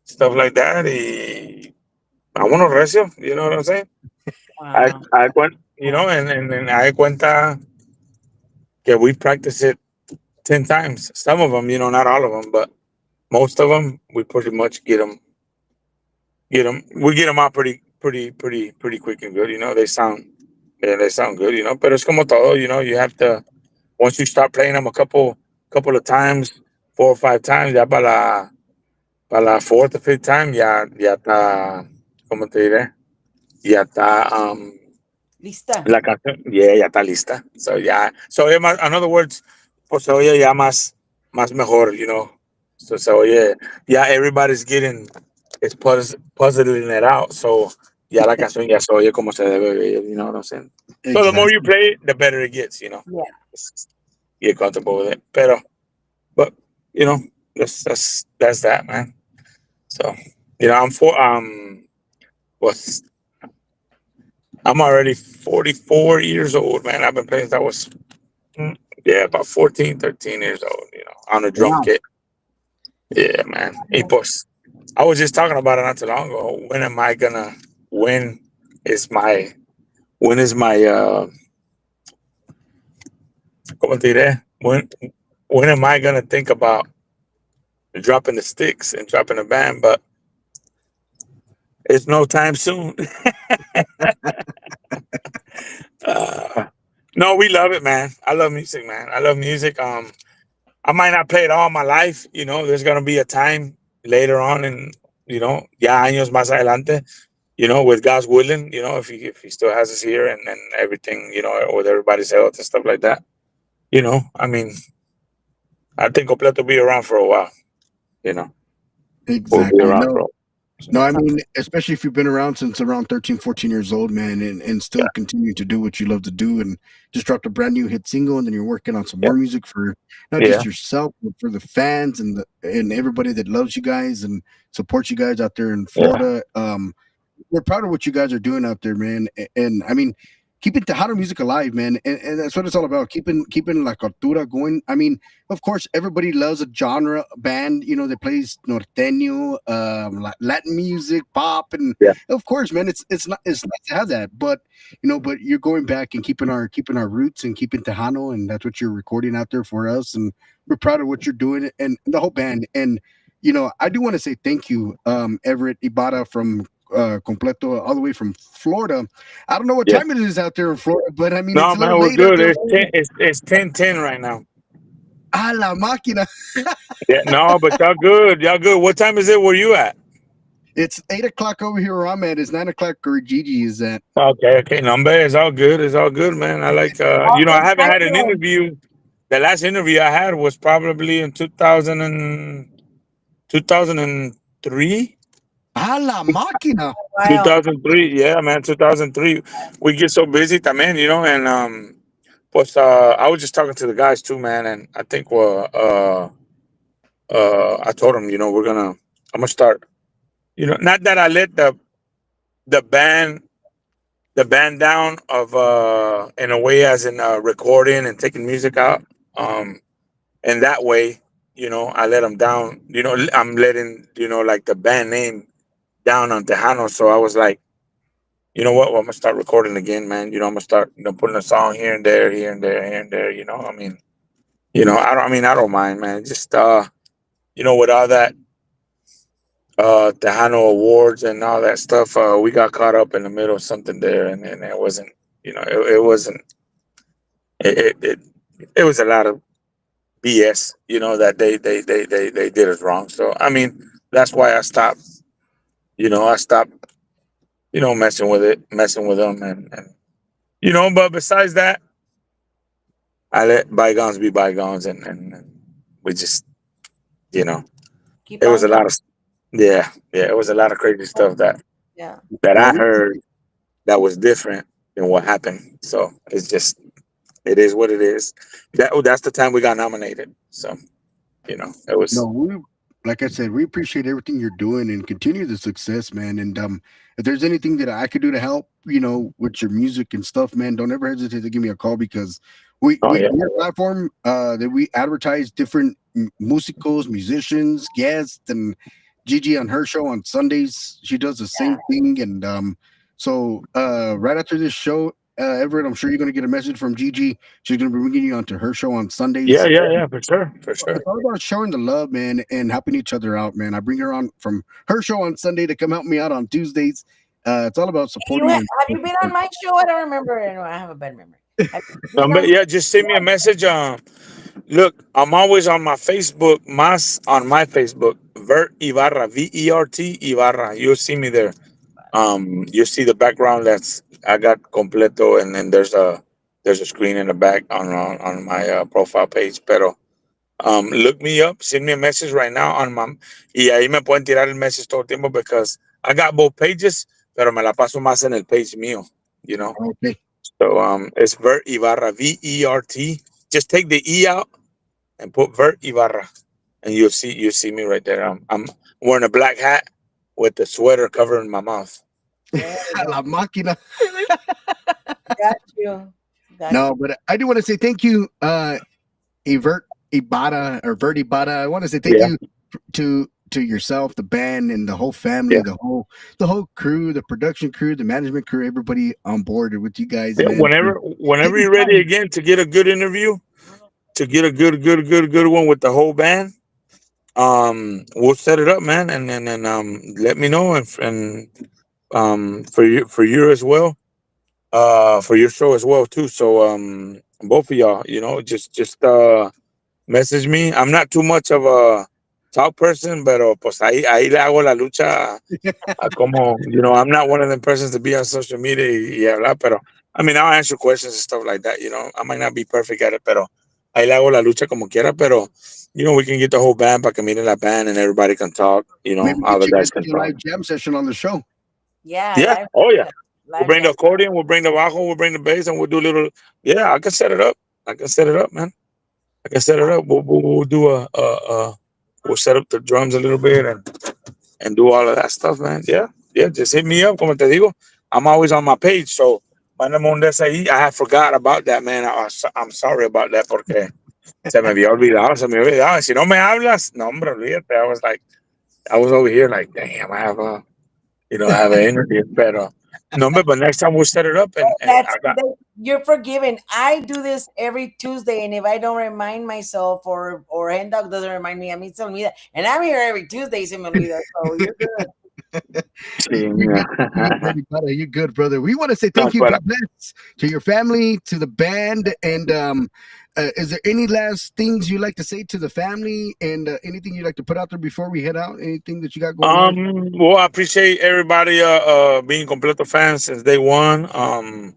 stuff like that, y vámonos recio, you know what I'm saying? Wow. Cool. And I cuenta que we practice it 10 times. Some of them, not all of them, but most of them, we pretty much we get them out pretty quick and good. They sound good. But it's como todo. You have to once you start playing them a couple of times, 4 or 5 times, ya para la fourth or fifth time, ya está, como te diré, ya está, Lista. la canción, ya está lista. So in other words, pues se oye ya más mejor. So se oye, ya everybody's it's puzzling it out. So ya la canción ya se oye como se debe oír, you know what I'm saying? So the more you Exactly. play it, the better it gets. Yeah. Just get comfortable with it. But you know, that's that, man. So was I'm already 44 years old, man. I've been playing since I was mm, yeah, about 14, 13 years old, on a drum Wow. kit. Yeah, man. Hey, boss. I was just talking about it not too long ago. When am I gonna when is my when is my como te diré? When am I gonna think about dropping the sticks and dropping the band? But it's no time soon. uh, no, we love it, man. I love music, man. I love music. I might not play it all my life. There's gonna be a time later on, and ya años más adelante. With God's willing, if he still has us here and everything, with everybody's health and stuff like that. I mean, I think Completo will be around for a while. You know, we'll be Exactly. around for. No, No, I That's mean, awesome. especially if you've been around since around 13, 14 years old, man, and Yeah, still continue to do what you love to do and just dropped a brand new hit single and then you're working on some yeah, more music for not just yeah, yourself, but for the fans and everybody that loves you guys and supports you guys out there in yeah, Florida. We're proud of what you guys are doing out there, man. And I mean, keeping Tejano music alive, man. And that's what it's all about. Keeping la cultura going. I mean, of course, everybody loves a genre band, that plays norteño, Latin music, pop, and yeah. of course, man, it's nice to have that. But but you're going back and keeping our roots and keeping Tejano, and that's what you're recording out there for us. And we're proud of what you're doing and the whole band. And I do want to say thank you, Everett Ibarra from Completo, all the way from Florida. I don't know what Yeah. time it is out there in Florida, but I mean, it's No, a little man, we're late out good. there. It's 10:10 right now. Ah, la máquina. Yeah, no, but y'all good. Y'all good. What time is it where you at? It's 8 o'clock over here where I'm at. It's 9 o'clock where Gigi is at. Okay, okay. Number it's all good. It's all good, man. I like All I good haven't time had an zone. interview. The last interview I had was probably in 2003. Ah, la máquina. Wow. 2003. Yeah, man, 2003. We get so busy también, and plus I was just talking to the guys too, man, and I think I told them, I'm gonna start, not that I let the band the band down of in a way as in recording and taking music out, um and that way, I let them down. I'm letting like the band name down on Tejano. So I was like, you know what, well, I'm gonna start recording again, man. I'm gonna start putting a song here and there, here and there, here and there. I mean, I don't mind, man. Just with all that Tejano awards and all that stuff, we got caught up in the middle of something there, and it wasn't, it wasn't, it it was a lot of BS, that they did us wrong. So I mean, that's why I stopped. I stopped, messing with them, and But besides that, I let bygones be bygones, and we just, you know, Keep it was on a going. lot of, yeah, yeah, it was a lot of crazy stuff Yeah. that No, I heard that was different than what happened. So it's just, it is what it is. That's the time we got nominated. So it was. no, like I said, we appreciate everything you're doing and continue the success, man. And if there's anything that I could do to help, with your music and stuff, man, don't ever hesitate to give me a call because Oh yeah, we're a platform that we advertise different musicals, musicians, guests, and Gigi on her show on Sundays, she does the same thing. And so right after this show, Everett, I'm sure you're gonna get a message from Gigi. She's gonna be bringing you onto her show on yeah, Sundays. yeah, yeah, for sure, for sure. It's all about showing the love, man, and helping each other out, man. I bring her on from her show on Sunday to come help me out on Tuesdays. It's all about supporting and Have you been on my show? I don't remember. I have a bad memory. Have you been But on? yeah, just send me a message. Look, I'm always on my Facebook, on my Facebook, Vert Ibarra, VERT Ibarra. You'll see me there. You see the background. That's I got completo, and then there's a screen in the back on my profile page. Pero look me up, send me a message right now on my, y ahí me pueden tirar el message todo el tiempo because I got both pages, pero me la paso más en el page mío, you know. okay. So it's Vert Ibarra, VERT. Just take the E out and put Vert Ibarra, and you'll see me right there. I'm wearing a black hat with the sweater covering my mouth. There we go. La máquina. Got you. Got No, you. but I do want to say thank you, Evert Ibada or Vert Ibada. I want to say thank Yeah, you to yourself, the band, and the whole family, yeah, the whole crew, the production crew, the management crew, everybody on board with you guys, yeah. man. Whenever Taking you're ready time. again to get a good interview, to get a good one with the whole band, we'll set it up, man, and let me know, and for you as well, for your show as well too. So both of y'all, just message me. I'm not too much of a talk person, pero pues ahí le hago la lucha a como, I'm not one of them persons to be on social media y hablar, pero I mean, I'll answer questions and stuff like that. I might not be perfect at it, pero ahí le hago la lucha como quiera, pero, we can get the whole band para que miren la band and everybody can talk, Maybe all get the you guys guys to can do a talk. live jam session on the show. Yeah, Yeah. live Oh, yeah. jam. We'll Live bring the jam. accordion, we'll bring the bajo, we'll bring the bass, and we'll do a little. Yeah, I can set it up. I can set it up, man. I can set it up. We'll do we'll set up the drums a little bit and do all of that stuff, man. Yeah, yeah. Just hit me up, como te digo. I'm always on my page, so mándame un des ahí. I have forgot about that, man. I'm sorry about that porque se me había olvidado, se me había olvidado. Si no me hablas, no, hombre, olvídate. I was over here like, damn, I have an interview, pero no, but next time we'll set it up and That's I got. you're forgiven. I do this every Tuesday, and if I don't remind myself or Hendog doesn't remind me, a mí se me olvida. And I'm here every Tuesday, se me olvida. So you're good. Sí, You're mira. good. You're good, Manny Pata. You're good, brother. We want to say No, thank you. but God bless to your family, to the band, and is there any last things you like to say to the family, and anything you'd like to put out there before we head out? Anything that you got going on? well, I appreciate everybody being Completo fans since day one. I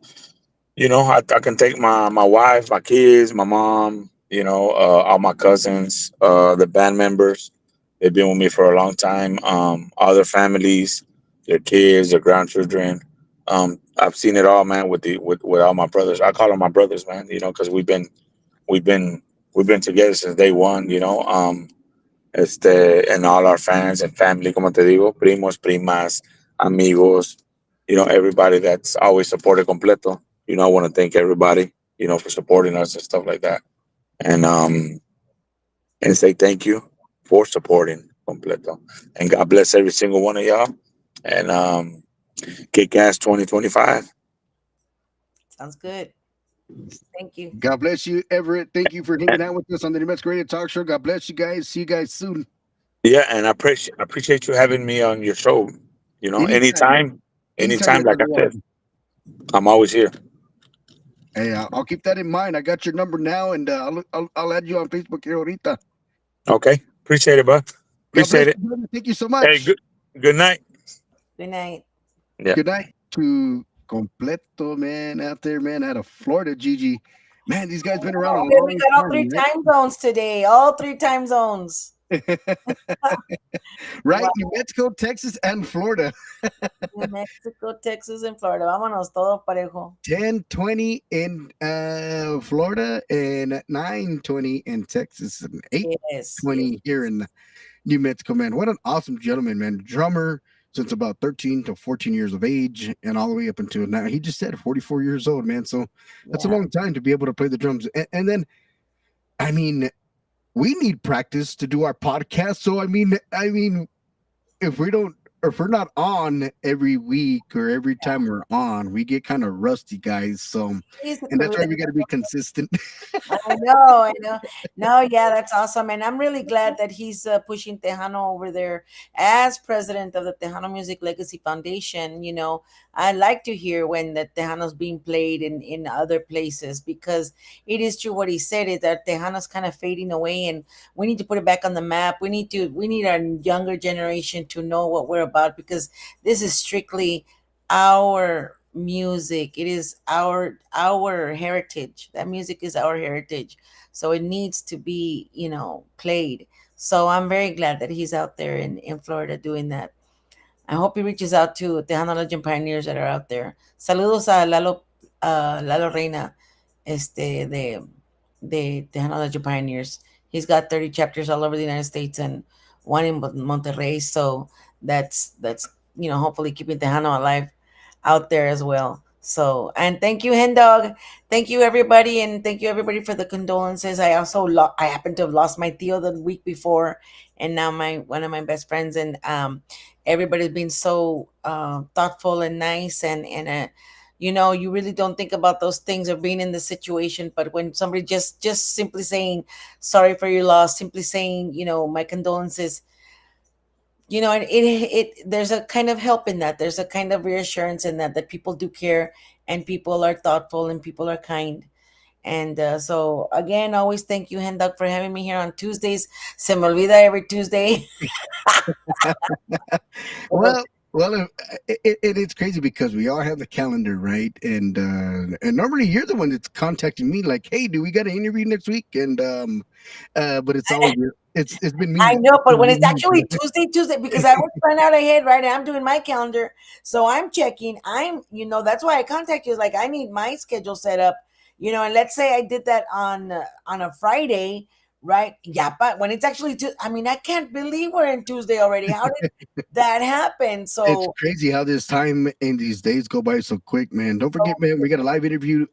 can take my wife, my kids, my mom, all my cousins, the band members. They've been with me for a long time. Other families, their kids, their grandchildren. I've seen it all, man. With all my brothers, I call them my brothers, man. Because we've been we've been together since day one. And all our fans and family, como te digo, primos, primas, amigos, everybody that's always supported Completo. I want to thank everybody, for supporting us and stuff like that. And say thank you for supporting Completo. And God bless every single one of y'all. And kick ass 2025. Sounds good. Thank you. God bless you, Everett. Thank you for hanging And, out with us on the New Mexico Radio Talk Show. God bless you guys. See you guys soon. yeah, and I appreciate you having me on your show. Anytime. Anytime Anytime, you're like ever I said, welcome. I'm always here. Hey, I'll keep that in mind. I got your number now, and I'll add you on Facebook here ahorita. Okay. Appreciate it, bud. God bless Appreciate it. you, brother. Thank you so Hey, much. good night. Good night. Yeah. Good night to Completo, man, out there, man, out of Florida, Gigi. Man, these guys been around a Okay, we long got all three time, time zones today. All three time zones. right? Wow. Right? New Mexico, Texas, and Florida. New Mexico, Texas, and Florida. Vámonos todo parejo. 10:20 in Florida and 9:20 in Texas and Yes. 8:20 here in New Mexico, man. What an awesome gentleman, man. Drummer since about 13 to 14 years of age and all the way up until now. He just said 44 years old, man. So that's a Yeah. long time to be able to play the drums. And then, I mean, we need practice to do our podcast. So I mean, if we don't, if we're not on every week or every time we're on, we get kind of rusty, guys. So, Sí, se and te that's why olvida. we got to be consistent. I know, I know. No, yeah, that's awesome. And I'm really glad that he's pushing Tejano over there as president of the Tejano Music Legacy Foundation. I like to hear when the Tejano's being played in other places because it is true what he said is that Tejano's kind of fading away and we need to put it back on the map. We need our younger generation to know what we're about because this is strictly our music. It is our heritage. That music is our heritage, so it needs to be played. So I'm very glad that he's out there in Florida doing that. I hope he reaches out to Tejano Legend pioneers that are out there. Saludos a Lalo Reina, de Tejano Legend Pioneers. He's got 30 chapters all over the United States and one in Monterrey. So that's hopefully keeping Tejano alive out there as well. So, and thank you, Hen Dog. Thank you, everybody, and thank you, everybody, for the condolences. I happened to have lost my tío the week before, and now my one of my best friends, and everybody's been so thoughtful and nice, and you really don't think about those things or being in the situation, but when somebody just simply saying sorry for your loss, simply saying my condolences, and there's a kind of help in that. There's a kind of reassurance in that people do care and people are thoughtful and people are kind. And so again, always thank you, Henduk, for having me here on Tuesdays. Se me olvida every Tuesday. Well, Well, it's crazy because we all have the calendar, right? And normally you're the one that's contacting me, like, "Hey, do we got an interview next week?" But it's always it's been I me. know, but when it's actually Tuesday, because I always plan out ahead, right? And I'm doing my calendar, so I'm checking. That's why I contact you. Is like I need my schedule set up, And let's say I did that on a Friday, right? Yeah, but when it's actually, I mean, I can't believe we're in Tuesday already. How did that happen? It's So, crazy how this time and these days go by so quick, man. Don't forget, man, we got a live interview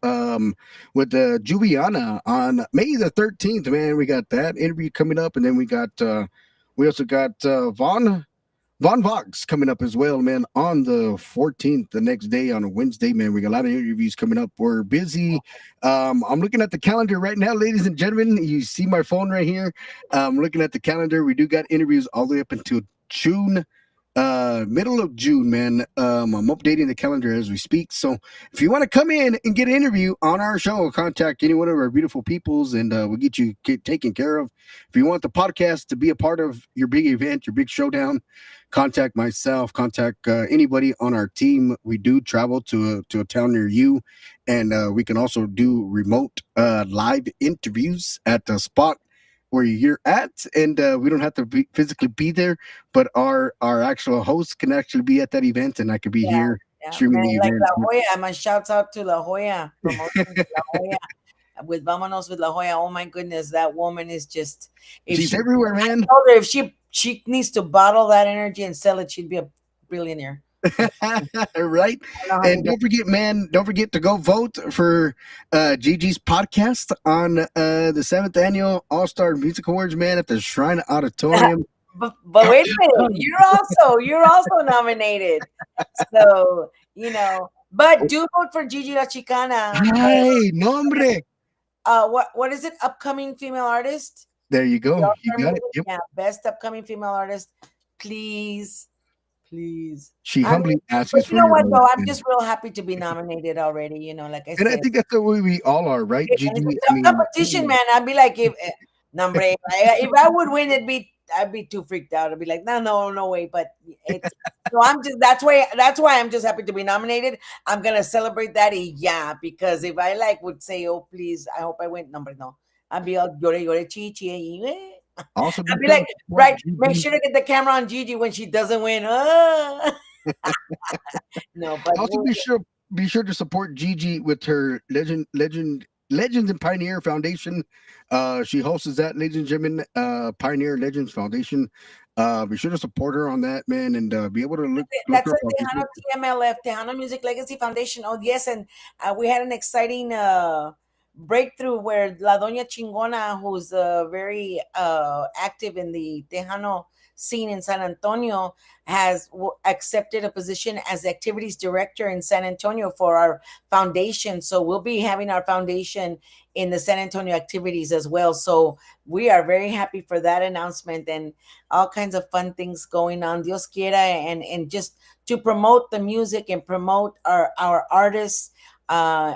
with Juliana on May the 13th, man. We got that interview coming up, and then we also got Von Vox coming up as well, man, on the 14th, the next day on a Wednesday, man. We got a lot of interviews coming up. We're busy. I'm looking at the calendar right now, ladies and gentlemen. You see my phone right here. I'm looking at the calendar. We do got interviews all the way up until June, middle of June, man. I'm updating the calendar as we speak. So if you want to come in and get an interview on our show, contact any one of our beautiful peoples and we'll get you taken care of. If you want the podcast to be a part of your big event, your big showdown, contact myself, contact anybody on our team. We do travel to a town near you, and we can also do remote live interviews at the spot where you're at, and we don't have to physically be there, but our actual host can actually be at that event, and I could be yeah, here yeah, streaming man, the like event. La Jolla. My shouts out to La Jolla, promotion to La Jolla. With Vámonos with La Jolla. Oh my goodness, that woman is just. If She's she, everywhere, I man. told her if she needs to bottle that energy and sell it, she'd be a billionaire. Right. I don't know how And to do don't forget, man, don't forget to go vote for Gigi's podcast on the 7th annual All-Star Music Awards, man, at the Shrine Auditorium. but wait a minute, you're also nominated. So but do vote for Gigi La Chicana. Ay, nombre. What is it? Upcoming female artist. There you The go. You All-Star got it. Music, Yep. yeah, best upcoming female artist. Please. She I mean, humbly asks but us you for know your what vote, though? I'm man. just real happy to be nominated already. Like I And I said, think that's the way we all are, right, and Gigi? it's a I tough mean, competition, man. I'd be like, if I would win, I'd be too freaked out. I'd be like, no way. But it's so I'm just that's why I'm just happy to be nominated. I'm gonna celebrate that, because if I would say, oh please, I hope I win. No. I'd be all llore chichi. also I'd be be sure to like, support right, make Gigi. sure to get the camera on Gigi when she doesn't win. No, but Also be sure to support Gigi with her Legends and Pioneer Foundation. She hosts that, ladies and gentlemen, Pioneer Legends Foundation. Be sure to support her on that, man, and be able to look that's her a up on Tejano Facebook. TMLF, Tejano Music Legacy Foundation. Oh, yes. And we had an exciting breakthrough where La Doña Chingona, who's very active in the Tejano scene in San Antonio, has accepted a position as activities director in San Antonio for our foundation. So we'll be having our foundation in the San Antonio activities as well. So we are very happy for that announcement and all kinds of fun things going on. Dios quiera, and just to promote the music and promote our artists. And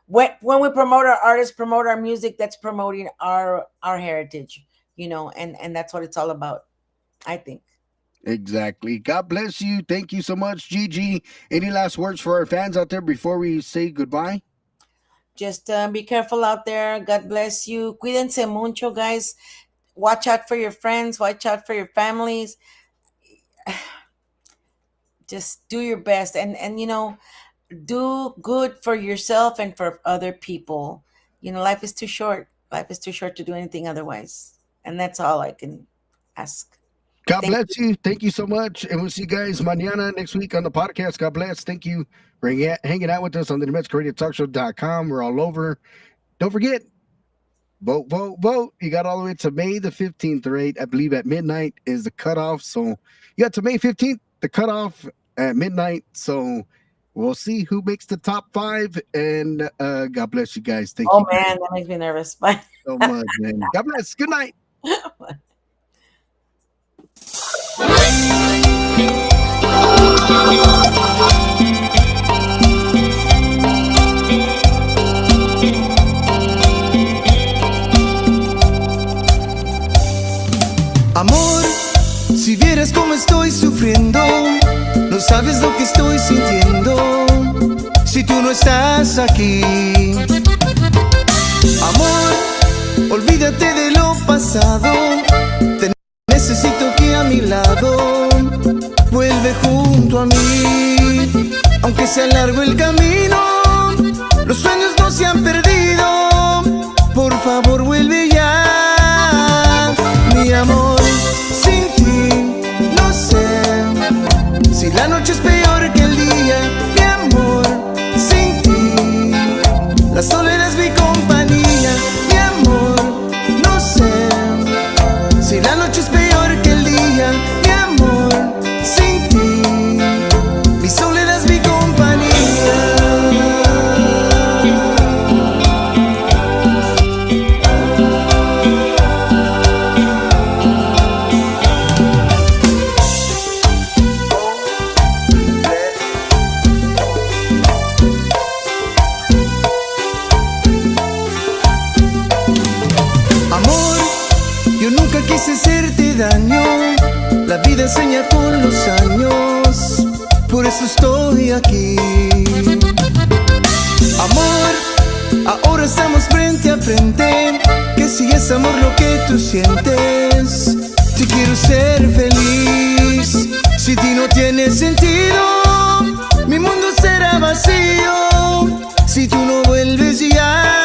when we promote our artists, promote our music, that's promoting our heritage, and that's what it's all about, I think. Exactly. God bless you. Thank you so much, Gigi. Any last words for our fans out there before we say goodbye? Just be careful out there. God bless you. Cuídense mucho, guys. Watch out for your friends. Watch out for your families. Just do your best, and do good for yourself and for other people. Life is too short. Life is too short to do anything otherwise, and that's all I can ask. God Thank bless you. Thank you so much. And we'll see you guys mañana next week on the podcast. God bless. Thank you for hanging out with us on the NewMexicoRadioTalkShow.com. We're all over. Don't forget, vote, vote, vote. You got all the way to May the 15th, right? I believe at midnight is the cutoff. So you got to May 15th, the cutoff at midnight. So we'll see who makes the top 5. And God bless you guys. Thank Oh you man, that makes me nervous. Bye. so much, man. God bless. Good night. Amor, si vieras cómo estoy sufriendo. sabes lo que estoy sintiendo si tú no estás aquí. Amor, olvídate de lo pasado. Te necesito aquí a mi lado. Vuelve junto a mí. Aunque sea largo el camino, los sueños no se han perdido. Por favor, vuelve ya. Mi amor, sin ti no sé si la noche es peor que el día. Mi amor, sin ti la soledad es mi compañía. Mi amor, no sé si la noche es peor que el día. Mi amor, sin ti mi soledad es mi compañía. Amor, yo nunca quise hacerte daño. La vida enseña con los años, por eso estoy aquí. Amor, ahora estamos frente a frente. Que si es amor lo que tú sientes, te quiero ser feliz. Si ti no tiene sentido, mi mundo será vacío. Si tú no vuelves ya.